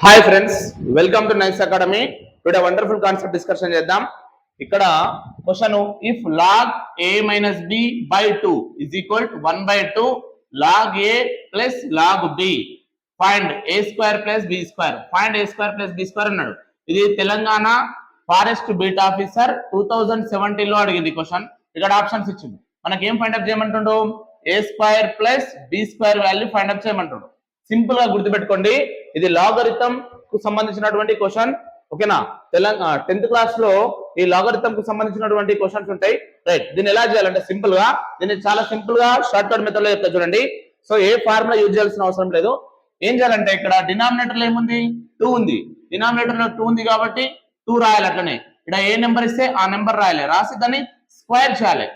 Hi friends, welcome to nice academy. Today wonderful concept discussion చేద్దాం. ఇక్కడ question, if log a minus b by 2 is equal to 1/2 log a plus log b, find a square plus b square, find a square plus b square అన్నాడు. ఇది Telangana forest beat officer 2017 లో అడిగింది question. ఇక్కడ options ఇచ్చింది. మనకి ఏం find up చేయమంటుండో, a square plus b square value find up చేయమంటుండో. సింపుల్ గా గుర్తుపెట్టుకోండి, ఇది లాగరిథం కు సంబంధించినటువంటి క్వశ్చన్. ఓకేనా? తెలంగాణ 10th క్లాస్ లో ఈ లాగరిథం కు సంబంధించినటువంటి క్వశ్చన్స్ ఉంటాయి. రైట్, దీన్ని ఎలా చేయాలంటే సింపుల్ గా, దీన్ని చాలా సింపుల్ గా షార్ట్ కట్ మెథడ్ లో చెప్తా చూడండి. సో ఏ ఫార్ములా యూజ్ చేయాల్సిన అవసరం లేదు. ఏం చేయాలంటే, ఇక్కడ డినామినేటర్ లో ఏముంది, 2 ఉంది. డినామినేటర్ లో 2 ఉంది కాబట్టి 2 రాయాలి. అట్లనే ఇక్కడ ఏ నెంబర్ ఇస్తే ఆ నెంబర్ రాయాలి. రాసి దాన్ని స్క్వేర్ చేయాలి.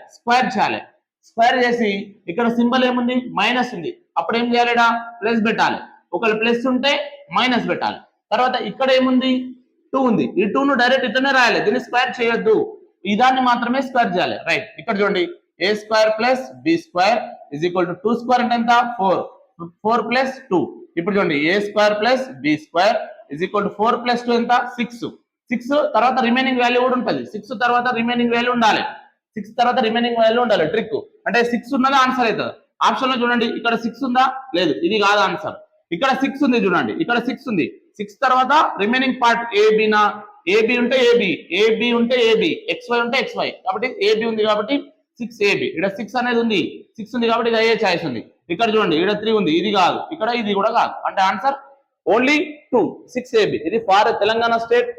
స్క్వేర్ చేసి ఇక్కడ సింబల్ ఏముంది, మైనస్ ఉంది. అప్పుడు ఏం చేయాలి, ప్లస్ పెట్టాలి. ఒకవేళ ప్లస్ ఉంటే మైనస్ పెట్టాలి. తర్వాత ఇక్కడ ఏముంది, 2 ఉంది. ఈ 2 ను డైరెక్ట్ ఇట్లనే రాయాలి. దీన్ని స్క్వేర్ చేయొద్దు, ఈ దాన్ని మాత్రమే స్క్వేర్ చేయాలి. రైట్, ఇక్కడ చూడండి, A square plus B square is equal to 2 square అంటే ఎంత, 4 ప్లస్ 2. ఇప్పుడు చూడండి, A square plus B square is equal to 4 plus 2 ఎంత, 6 తర్వాత రిమైనింగ్ వాల్యూ కూడా ఉంటుంది. 6 తర్వాత రిమైనింగ్ వాల్యూ ఉండాలి. ట్రిక్ అంటే 6 ఉన్నదా ఆన్సర్ అవుతుంది. ఆప్షన్ లో చూడండి, ఇక్కడ 6 ఉందా, లేదు, ఇది కాదు ఆన్సర్. ఇక్కడ 6 ఉంది, చూడండి, ఇక్కడ 6 ఉంది. 6 తర్వాత రిమైనింగ్ పార్ట్ ఏబినా, ఏబి ఉంటే ఏబి ఉంటే ఏబి, XY ఉంటే XY, కాబట్టి ఏబి ఉంది కాబట్టి 6AB. ఇక్కడ 6 అనేది ఉంది, 6 ఉంది కాబట్టి ఇది అయ్యే ఛాయిస్ ఉంది. ఇక్కడ చూడండి, ఇక్కడ 3 ఉంది, ఇది కాదు, ఇక్కడ ఇది కూడా కాదు. అంటే ఆన్సర్ ఓన్లీ 2, 6AB. ఇది Telangana state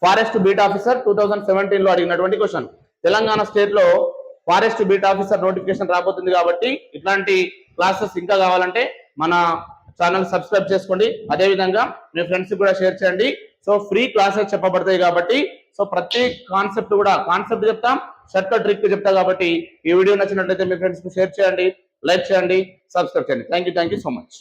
forest beat officer 2017 లో అడిగినటువంటి క్వశ్చన్. తెలంగాణ స్టేట్ లో ఫారెస్ట్ బీట్ ఆఫీసర్ నోటిఫికేషన్ రాబోతుంది కాబట్టి ఇట్లాంటి క్లాసెస్ ఇంకా కావాలంటే మన ఛానల్ సబ్స్క్రైబ్ చేసుకోండి. అదే విధంగా మీ ఫ్రెండ్స్ కూడా షేర్ చేయండి. సో ఫ్రీ క్లాసెస్ చెప్పబడతాయి కాబట్టి, సో ప్రతి కాన్సెప్ట్ చెప్తాం, షార్ట్ కట్ ట్రిక్ చెప్తా కాబట్టి ఈ వీడియో నచ్చినట్లయితే మీ ఫ్రెండ్స్ కి షేర్ చేయండి, లైక్ చేయండి, సబ్స్క్రైబ్ చేయండి. Thank you so much.